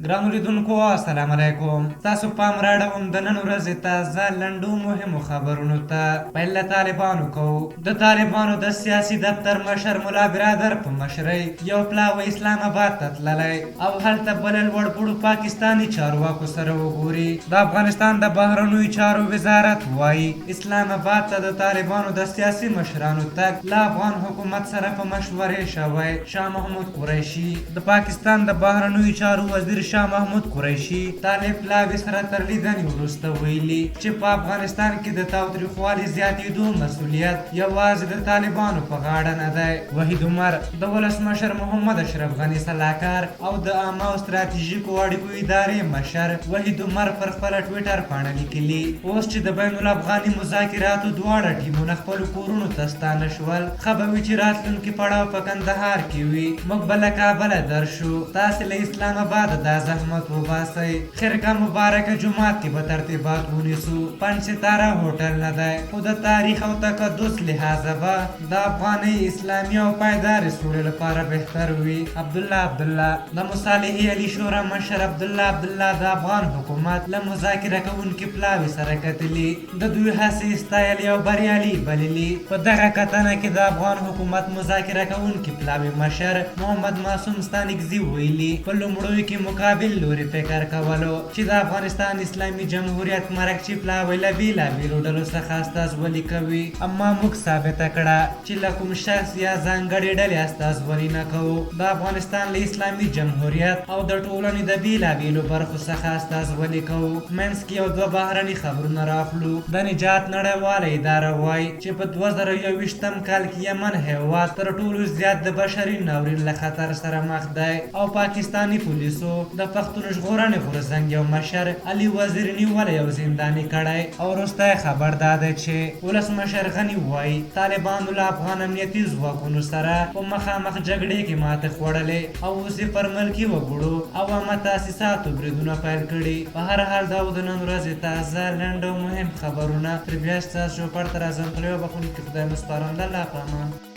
ګرانو لیدونکو السلام علیکم. تاسو پام راړوم د نن ورځې تازه لنډو مهمو خبرونو ته. پیل له طالبانو کوو. د طالبانو د سیاسي دفتر مشر ملا برادر په مشرۍ یو پلاوی اسلام آباد ته تللی او هلته بل لوړ پوړو پاکستاني چارواکو سره وګوري. د افغانستان د بهرنیو چارو وزارت وایي اسلام آباد ته د طالبانو د سیاسي مشرانو تګ له افغان حکومت سره په مشورې شوی. شاه محمود قریشي د پاکستان د بهرنیو چارو وزیر شاه محمود قریشي طالب پلاوي سره تر لیدنې وروسته ویلي چې په افغانستان کې د تاوتریخوالي زیاتېدو مسؤلیت یوازې د طالبانو په غاړه نه دی. وحید عمر د ولسمشر محمد اشرف غني سلاکار او د عامه او ستراتیژیکو اړیکو ادارې مشر وحید عمر پر خپله ټویټر پاڼه لیکلي اوس چې د بین الافغاني مذاکراتو دواړه ټیمونه خپلو کورونو ته ستانه شول ښه به وي چې راتلونکي پړاو په کندهار کې وي. موږ به له کابله درشو، تاسې له اسلام آباد دا زحمت وباسئ. خرقه مبارکه جومات کې به ترتیبات ونیسو. پنج ستاره هوټل نه دی خو د تاریخ او تقدس لحاظه به د افغاني اسلامي او پایدارې سولې لپاره بهتر وي. عبدالله د مصالحې علي شورا مشر عبدالله د افغان حکومت له مذاکره کوونکي پلاوي سره کتلي د دوی هڅې ستایلې او بریالي بللي. په دغه کتنه کې د افغان حکومت مذاکره کوونکي پلاوي مشر محمد معصوم ستانکزي ویلي په لومړیو کې مقابل لوري فکر کولو چې د افغانستان اسلامي جمهوریت مرکچي پلاوی له بېلابېلو ډلو څخه استازولي کوي، اما موږ ثابته کړه چې له کوم شخص یا ځانګړې ډلې استازولي نه کوو. د افغانستان له اسلامي جمهوریت او د ټولنې د بېلابېلو برخو څخه استازولي کوو. منځ کې یو دوه بهرني خبرونه راخلو. د نجات نړیواله اداره وایي چې په 2021 کال کې یمن هېواد تر ټولو زیات د بشري ناورین له خطر سره مخ دی او پاکستاني پولیسو د پښتون ژغورنې غورځنګ یو مشر علي وزیر نیولی او زنداني کړی. او وروستی خبر دا دی چې ولسمشر غني وایي طالبانو له افغان امنیتي ځواکونو سره په مخامخ جګړې کې ماتې خوړلې او اوس یې پر ملکي وګړو او عامه تاسیساتو بریدونه پیل کړي. په هر حال دا د نن ورځې تازه لنډ او مهم خبرونه. تر بیا ستاسو چوپړ ته راځم. خدای بخښونکی، خدای مو سپارم. د الله په امان.